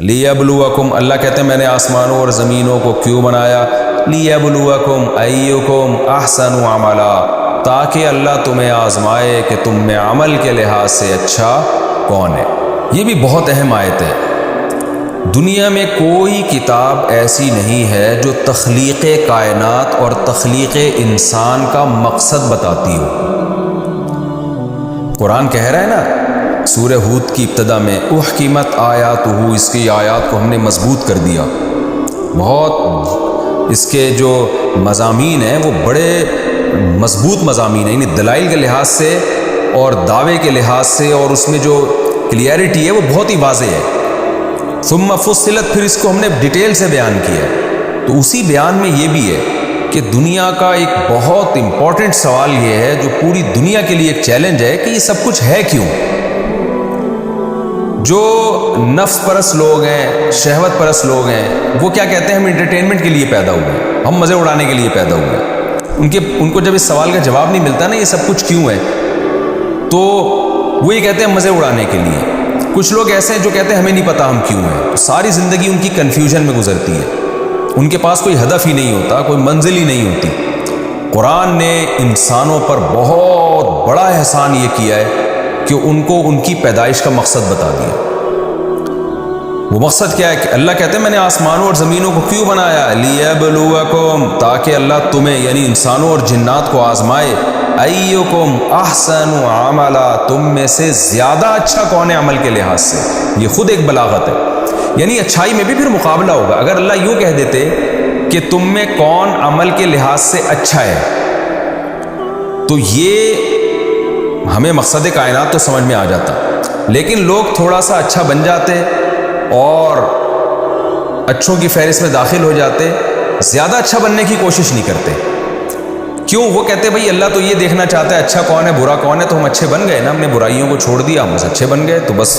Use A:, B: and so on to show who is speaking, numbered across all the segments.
A: لیبلوکم، اللہ کہتے ہیں میں نے آسمانوں اور زمینوں کو کیوں بنایا؟ لیبلوکم ایکم احسن عملا، تاکہ اللہ تمہیں آزمائے کہ تم میں عمل کے لحاظ سے اچھا کون ہے۔ یہ بھی بہت اہم آیت ہے۔ دنیا میں کوئی کتاب ایسی نہیں ہے جو تخلیق کائنات اور تخلیق انسان کا مقصد بتاتی ہو۔ قرآن کہہ رہا ہے نا سورہ ہود کی ابتدا میں احکمت آیاتہ، اس کی آیات کو ہم نے مضبوط کر دیا، بہت اس کے جو مضامین ہیں وہ بڑے مضبوط مضامین ہیں، یعنی دلائل کے لحاظ سے اور دعوے کے لحاظ سے، اور اس میں جو کلیئرٹی ہے وہ بہت ہی واضح ہے۔ ثم فصلت، پھر اس کو ہم نے ڈیٹیل سے بیان کیا ہے۔ تو اسی بیان میں یہ بھی ہے کہ دنیا کا ایک بہت امپورٹنٹ سوال یہ ہے جو پوری دنیا کے لیے ایک چیلنج ہے کہ یہ سب کچھ ہے کیوں؟ جو نفس پرست لوگ ہیں، شہوت پرست لوگ ہیں، وہ کیا کہتے ہیں؟ ہم انٹرٹینمنٹ کے لیے پیدا ہوئے ہیں، ہم مزے اڑانے کے لیے پیدا ہوئے ہیں۔ ان کو جب اس سوال کا جواب نہیں ملتا نا یہ سب کچھ کیوں ہے، تو وہ یہ کہتے ہیں مزے اڑانے کے لیے۔ کچھ لوگ ایسے ہیں جو کہتے ہیں ہمیں نہیں پتا ہم کیوں ہیں، تو ساری زندگی ان کی کنفیوژن میں گزرتی ہے، ان کے پاس کوئی ہدف ہی نہیں ہوتا، کوئی منزل ہی نہیں ہوتی۔ قرآن نے انسانوں پر بہت بڑا احسان یہ کیا ہے کہ ان کو ان کی پیدائش کا مقصد بتا دیا۔ وہ مقصد کیا ہے کہ اللہ کہتے ہیں میں نے آسمانوں اور زمینوں کو کیوں بنایا؟ لیبلوکم، تاکہ اللہ تمہیں یعنی انسانوں اور جنات کو آزمائے، ایکم احسن عملا، تم میں سے زیادہ اچھا کون ہے عمل کے لحاظ سے۔ یہ خود ایک بلاغت ہے، یعنی اچھائی میں بھی پھر مقابلہ ہوگا۔ اگر اللہ یوں کہہ دیتے کہ تم میں کون عمل کے لحاظ سے اچھا ہے، تو یہ ہمیں مقصد کائنات تو سمجھ میں آ جاتا، لیکن لوگ تھوڑا سا اچھا بن جاتے اور اچھوں کی فہرست میں داخل ہو جاتے، زیادہ اچھا بننے کی کوشش نہیں کرتے۔ کیوں؟ وہ کہتے بھئی اللہ تو یہ دیکھنا چاہتا ہے اچھا کون ہے برا کون ہے، تو ہم اچھے بن گئے نا، ہم نے برائیوں کو چھوڑ دیا، ہم بس اچھے بن گئے، تو بس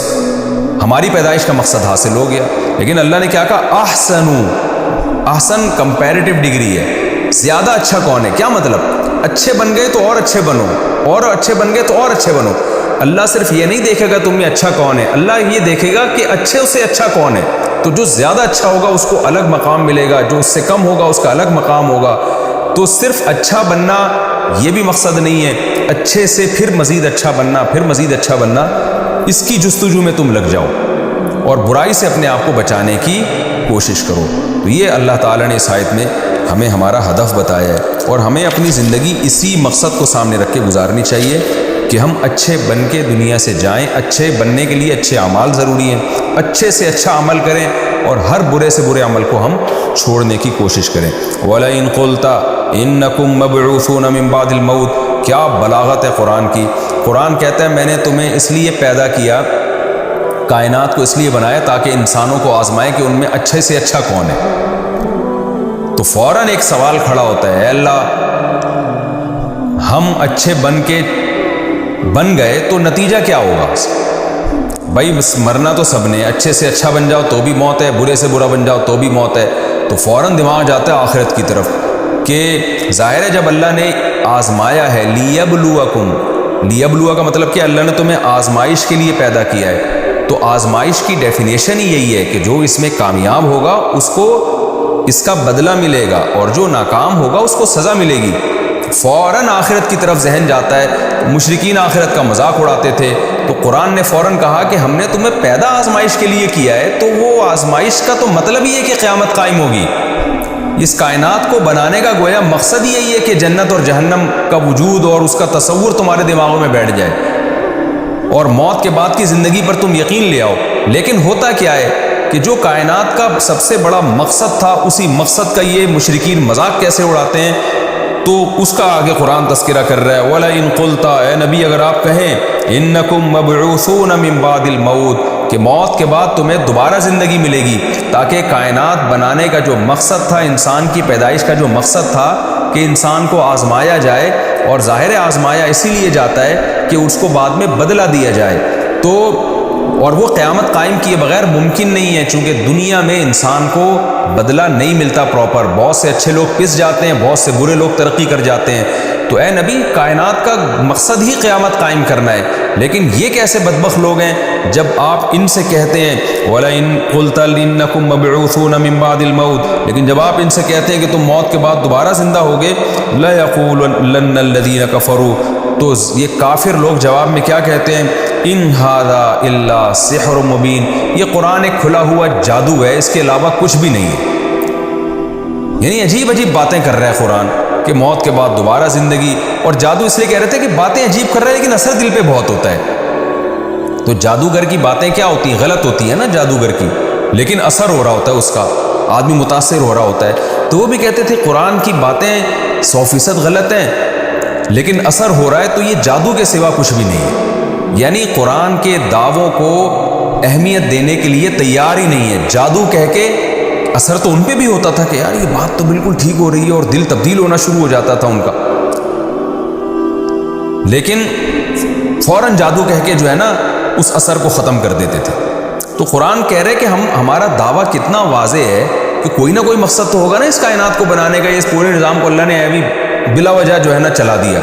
A: ہماری پیدائش کا مقصد حاصل ہو گیا۔ لیکن اللہ نے کیا کہا؟ احسن کمپیریٹیو ڈگری ہے، زیادہ اچھا کون ہے۔ کیا مطلب؟ اچھے بن گئے تو اور اچھے بنو، اور اچھے بن گئے تو اور اچھے بنو۔ اللہ صرف یہ نہیں دیکھے گا تم میں اچھا کون ہے، اللہ یہ دیکھے گا کہ اچھے سے اچھا کون ہے۔ تو جو زیادہ اچھا ہوگا اس کو الگ مقام ملے گا، جو اس سے کم ہوگا اس کا الگ مقام ہوگا۔ تو صرف اچھا بننا یہ بھی مقصد نہیں ہے، اچھے سے پھر مزید اچھا بننا، پھر مزید اچھا بننا، اس کی جستجو میں تم لگ جاؤ اور برائی سے اپنے آپ کو بچانے کی کوشش کرو۔ تو یہ اللہ تعالیٰ نے اس آیت میں ہمیں ہمارا ہدف بتایا ہے، اور ہمیں اپنی زندگی اسی مقصد کو سامنے رکھ کے گزارنی چاہیے کہ ہم اچھے بن کے دنیا سے جائیں۔ اچھے بننے کے لیے اچھے اعمال ضروری ہیں، اچھے سے اچھا عمل کریں اور ہر برے سے برے عمل کو ہم چھوڑنے کی کوشش کریں۔ وَلَئِن قُلْتَ إِنَّكُمْ مَبْعُوثُونَ مِن بَعْدِ الْمَوْتِ، کیا بلاغت ہے قرآن کی۔ قرآن کہتا ہے میں نے تمہیں اس لیے پیدا کیا، کائنات کو اس لیے بنایا تاکہ انسانوں کو آزمائے کہ ان میں اچھے سے اچھا کون ہے۔ تو فوراً ایک سوال کھڑا ہوتا ہے، اے اللہ ہم اچھے بن گئے تو نتیجہ کیا ہوگا؟ بھائی مرنا تو سب نے، اچھے سے اچھا بن جاؤ تو بھی موت ہے، برے سے برا بن جاؤ تو بھی موت ہے۔ تو فوراً دماغ جاتا ہے آخرت کی طرف کہ ظاہر ہے جب اللہ نے آزمایا ہے، لیبلوکم، لیبلوا کا مطلب کہ اللہ نے تمہیں آزمائش کے لیے پیدا کیا ہے، تو آزمائش کی ڈیفینیشن ہی یہی ہے کہ جو اس میں کامیاب ہوگا اس کو اس کا بدلہ ملے گا، اور جو ناکام ہوگا اس کو سزا ملے گی۔ فوراً آخرت کی طرف ذہن جاتا ہے۔ مشرکین آخرت کا مذاق اڑاتے تھے، تو قرآن نے فوراً کہا کہ ہم نے تمہیں پیدا آزمائش کے لیے کیا ہے، تو وہ آزمائش کا تو مطلب ہی ہے کہ قیامت قائم ہوگی۔ اس کائنات کو بنانے کا گویا مقصد یہی ہے کہ جنت اور جہنم کا وجود اور اس کا تصور تمہارے دماغوں میں بیٹھ جائے، اور موت کے بعد کی زندگی پر تم یقین لے آؤ۔ لیکن ہوتا کیا ہے کہ جو کائنات کا سب سے بڑا مقصد تھا، اسی مقصد کا یہ مشرکین مذاق کیسے اڑاتے ہیں، تو اس کا آگے قرآن تذکرہ کر رہا ہے۔ وَلَئِن قُلْتَ، اے نبی اگر آپ کہیں، إِنَّكُمْ مَبْعُوثُونَ مِن بَعْدِ الْمَوْتِ، کہ موت کے بعد تمہیں دوبارہ زندگی ملے گی، تاکہ کائنات بنانے کا جو مقصد تھا، انسان کی پیدائش کا جو مقصد تھا کہ انسان کو آزمایا جائے، اور ظاہر آزمایا اسی لیے جاتا ہے کہ اس کو بعد میں بدلہ دیا جائے، تو اور وہ قیامت قائم کیے بغیر ممکن نہیں ہے، چونکہ دنیا میں انسان کو بدلہ نہیں ملتا پراپر، بہت سے اچھے لوگ پس جاتے ہیں، بہت سے برے لوگ ترقی کر جاتے ہیں۔ تو اے نبی، کائنات کا مقصد ہی قیامت قائم کرنا ہے، لیکن یہ کیسے بدبخت لوگ ہیں جب آپ ان سے کہتے ہیں وَلَئِن قُلْتَ إِنَّكُمْ مَبْعُوثُونَ مِن بَعْدِ الْمَوْتِ، لیکن جب آپ ان سے کہتے ہیں کہ تم موت کے بعد دوبارہ زندہ ہوگے، لَيَقُولَنَّ الَّذِينَ كَفَرُوا، تو یہ کافر لوگ جواب میں کیا کہتے ہیں؟ إِنْ هَذَا إِلَّا سِحْرٌ مُبِينٌ، یہ قرآن ایک کھلا ہوا جادو ہے، اس کے علاوہ کچھ بھی نہیں ہے۔ یعنی عجیب عجیب باتیں کر رہا ہے قرآن کہ موت کے بعد دوبارہ زندگی، اور جادو اس لیے کہہ رہے تھے کہ باتیں عجیب کر رہے ہیں لیکن اثر دل پہ بہت ہوتا ہے۔ تو جادوگر کی باتیں کیا ہوتی ہیں؟ غلط ہوتی ہیں نا جادوگر کی، لیکن اثر ہو رہا ہوتا ہے اس کا، آدمی متاثر ہو رہا ہوتا ہے۔ تو وہ بھی کہتے تھے قرآن کی باتیں 100% غلط ہیں لیکن اثر ہو رہا ہے، تو یہ جادو کے سوا کچھ بھی نہیں ہے۔ یعنی قرآن کے دعووں کو اہمیت دینے کے لیے تیار ہی نہیں ہے، جادو کہہ کے اثر تو ان پہ بھی ہوتا تھا کہ یار یہ بات تو بالکل ٹھیک ہو رہی ہے، اور دل تبدیل ہونا شروع ہو جاتا تھا ان کا، لیکن فوراً جادو کہہ کے جو ہے نا اس اثر کو ختم کر دیتے تھے۔ تو قرآن کہہ رہے کہ ہمارا دعویٰ کتنا واضح ہے کہ کوئی نہ کوئی مقصد تو ہوگا نا اس کائنات کو بنانے کا، اس پورے نظام کو اللہ نے ابھی بلا وجہ جو ہے نا چلا دیا،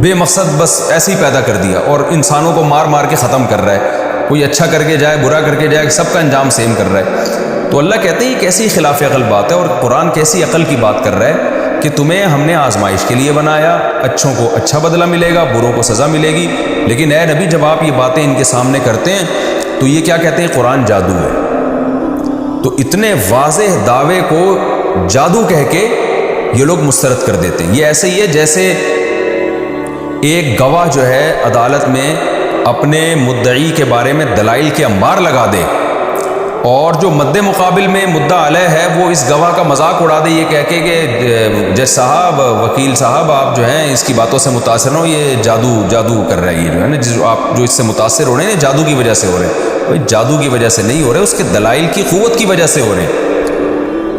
A: بے مقصد بس ایسے ہی پیدا کر دیا، اور انسانوں کو مار مار کے ختم کر رہا ہے، کوئی اچھا کر کے جائے برا کر کے جائے، سب کا انجام سیم کر رہا ہے۔ تو اللہ کہتے ہیں یہ کیسی خلاف عقل بات ہے، اور قرآن کیسی عقل کی بات کر رہا ہے کہ تمہیں ہم نے آزمائش کے لیے بنایا، اچھوں کو اچھا بدلہ ملے گا، بروں کو سزا ملے گی، لیکن اے نبی جب آپ یہ باتیں ان کے سامنے کرتے ہیں تو یہ کیا کہتے ہیں؟ قرآن جادو ہے۔ تو اتنے واضح دعوے کو جادو کہہ کے یہ لوگ مسترد کر دیتے ہیں۔ یہ ایسے ہی ہے جیسے ایک گواہ جو ہے عدالت میں اپنے مدعی کے بارے میں دلائل کے انبار لگا دے، اور جو مد مقابل میں مدعا علیہ ہے وہ اس گواہ کا مذاق اڑا دے یہ کہہ کے کہ جج صاحب، وکیل صاحب، آپ جو ہیں اس کی باتوں سے متاثر ہو، یہ جادو کر رہے ہیں، یہ جو ہے نا آپ جو اس سے متاثر ہو رہے ہیں جادو کی وجہ سے ہو رہے ہیں۔ بھائی جادو کی وجہ سے نہیں ہو رہے، اس کے دلائل کی قوت کی وجہ سے ہو رہے ہیں۔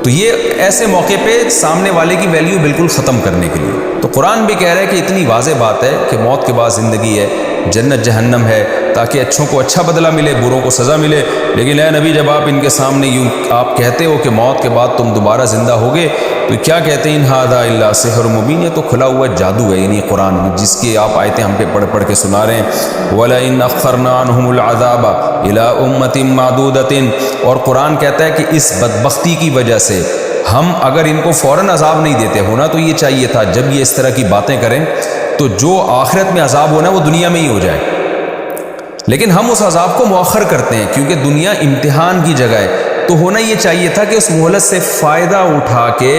A: تو یہ ایسے موقع پہ سامنے والے کی ویلیو بالکل ختم کرنے کے لیے۔ تو قرآن بھی کہہ رہا ہے کہ اتنی واضح بات ہے کہ موت کے بعد زندگی ہے، جنت جہنم ہے، تاکہ اچھوں کو اچھا بدلہ ملے، بروں کو سزا ملے، لیکن اے نبی جب آپ ان کے سامنے یوں آپ کہتے ہو کہ موت کے بعد تم دوبارہ زندہ ہوگے، تو کیا کہتے ہیں؟ ان ھذا الا سحر مبین، یہ تو کھلا ہوا جادو ہے، یعنی قرآن جس کی آپ آیتیں ہم پہ پڑھ پڑھ کے سنا رہے ہیں۔ وَلَئِنْ أَخَّرْنَا عَنْهُمُ الْعَذَابَ إِلَىٰ أُمَّةٍ مَّعْدُودَةٍ، اور قرآن کہتا ہے کہ اس بدبختی کی وجہ سے ہم اگر ان کو فوراً عذاب نہیں دیتے، ہونا تو یہ چاہیے تھا جب یہ اس طرح کی باتیں کریں تو جو آخرت میں عذاب ہونا ہے وہ دنیا میں ہی ہو جائے، لیکن ہم اس عذاب کو مؤخر کرتے ہیں کیونکہ دنیا امتحان کی جگہ ہے۔ تو ہونا یہ چاہیے تھا کہ اس مہلت سے فائدہ اٹھا کے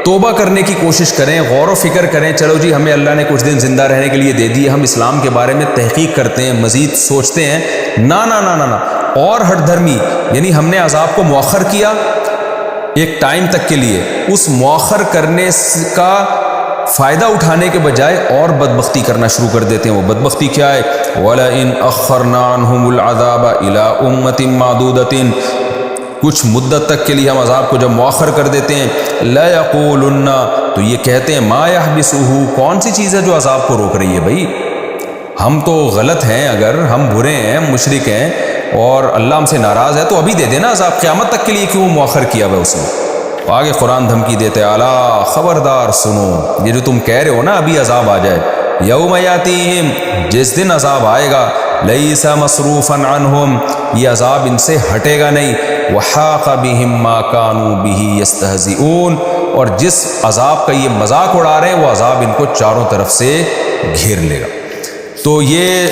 A: توبہ کرنے کی کوشش کریں، غور و فکر کریں، چلو جی ہمیں اللہ نے کچھ دن زندہ رہنے کے لیے دے دی، ہم اسلام کے بارے میں تحقیق کرتے ہیں، مزید سوچتے ہیں۔ نا نا نا نا نا، اور ہٹ دھرمی، یعنی ہم نے عذاب کو مؤخر کیا ایک ٹائم تک کے لیے، اس مؤخر کرنے کا فائدہ اٹھانے کے بجائے اور بدبختی کرنا شروع کر دیتے ہیں۔ وہ بدبختی کیا ہے؟ وَلَئِنْ أَخَّرْنَا عَنْهُمُ الْعَذَابَ إِلَىٰ أُمَّةٍ مَّعْدُودَةٍ، کچھ مدت تک کے لیے ہم عذاب کو جب مؤخر کر دیتے ہیں، لَيَقُولُنَّ، تو یہ کہتے ہیں مَا يَحْبِسُهُ، کون سی چیز ہے جو عذاب کو روک رہی ہے؟ بھائی ہم تو غلط ہیں، اگر ہم برے ہیں، مشرک ہیں، اور اللہ ہم سے ناراض ہے تو ابھی دے دینا عذاب، قیامت تک کے لیے کیوں مؤخر کیا ہوا اس نے؟ آگے قرآن دھمکی دیتے، الا خبردار سنو، یہ جو تم کہہ رہے ہو نا ابھی عذاب آ جائے، یوم یاتیہم، جس دن عذاب آئے گا، لیس مصروفا عنہم، یہ عذاب ان سے ہٹے گا نہیں، وحاق بہم ما کانوا بہ یستہزئون، اور جس عذاب کا یہ مذاق اڑا رہے ہیں وہ عذاب ان کو چاروں طرف سے گھیر لے گا۔ تو یہ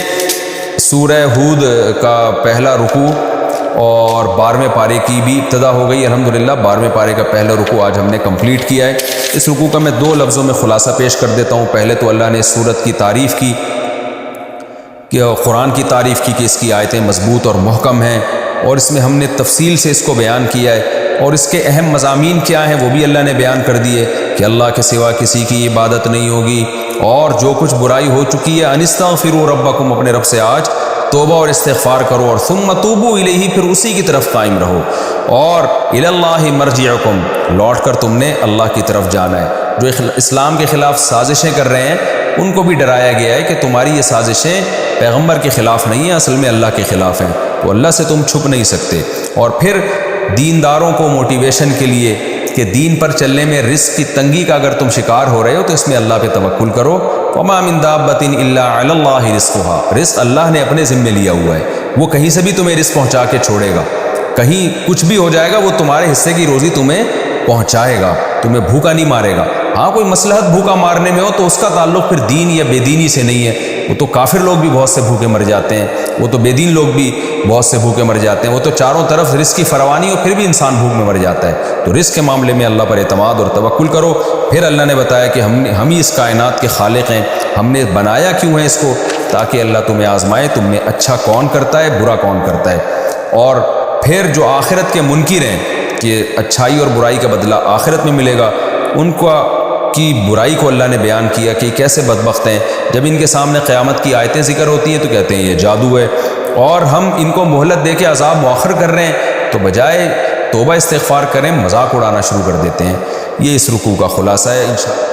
A: سورہ ہود کا پہلا رکوع اور 12ویں پارے کی بھی ابتدا ہو گئی۔ الحمدللہ 12ویں پارے کا پہلا رکوع آج ہم نے کمپلیٹ کیا ہے۔ اس رکوع کا میں 2 لفظوں میں خلاصہ پیش کر دیتا ہوں۔ پہلے تو اللہ نے اس سورت کی تعریف کی، کہ قرآن کی تعریف کی کہ اس کی آیتیں مضبوط اور محکم ہیں، اور اس میں ہم نے تفصیل سے اس کو بیان کیا ہے، اور اس کے اہم مضامین کیا ہیں وہ بھی اللہ نے بیان کر دیے، کہ اللہ کے سوا کسی کی عبادت نہیں ہوگی، اور جو کچھ برائی ہو چکی ہے انستغفروا ربکم، اپنے رب سے آج توبہ اور استغفار کرو، اور ثم توبوا الیہ، پھر اسی کی طرف قائم رہو، اور الی اللہ مرجعکم، لوٹ کر تم نے اللہ کی طرف جانا ہے۔ جو اسلام کے خلاف سازشیں کر رہے ہیں ان کو بھی ڈرایا گیا ہے کہ تمہاری یہ سازشیں پیغمبر کے خلاف نہیں ہیں، اصل میں اللہ کے خلاف ہیں، تو اللہ سے تم چھپ نہیں سکتے۔ اور پھر دینداروں کو موٹیویشن کے لیے کہ دین پر چلنے میں رزق کی تنگی کا اگر تم شکار ہو رہے ہو تو اس میں اللہ پہ توکل کرو، وما من دابۃ الا علی اللہ رزقھا، رزق اللہ نے اپنے ذمے لیا ہوا ہے، وہ کہیں سے بھی تمہیں رزق پہنچا کے چھوڑے گا، کہیں کچھ بھی ہو جائے گا وہ تمہارے حصے کی روزی تمہیں پہنچائے گا، تمہیں بھوکا نہیں مارے گا۔ ہاں کوئی مصلحت بھوکا مارنے میں ہو تو اس کا تعلق پھر دین یا بے دینی سے نہیں ہے، وہ تو کافر لوگ بھی بہت سے بھوکے مر جاتے ہیں، وہ تو بے دین لوگ بھی بہت سے بھوکے مر جاتے ہیں، وہ تو چاروں طرف رزق کی فراوانی ہو پھر بھی انسان بھوک میں مر جاتا ہے۔ تو رزق کے معاملے میں اللہ پر اعتماد اور توکل کرو۔ پھر اللہ نے بتایا کہ ہم ہی اس کائنات کے خالق ہیں، ہم نے بنایا کیوں ہے اس کو، تاکہ اللہ تمہیں آزمائے تم میں اچھا کون کرتا ہے برا کون کرتا ہے۔ اور پھر جو آخرت کے منکر ہیں کہ اچھائی اور برائی کا بدلہ آخرت میں ملے گا، ان کی برائی کو اللہ نے بیان کیا کہ کیسے بدبخت ہیں، جب ان کے سامنے قیامت کی آیتیں ذکر ہوتی ہیں تو کہتے ہیں یہ جادو ہے، اور ہم ان کو مہلت دے کے عذاب مؤخر کر رہے ہیں تو بجائے توبہ استغفار کریں مذاق اڑانا شروع کر دیتے ہیں۔ یہ اس رکوع کا خلاصہ ہے انشاءاللہ۔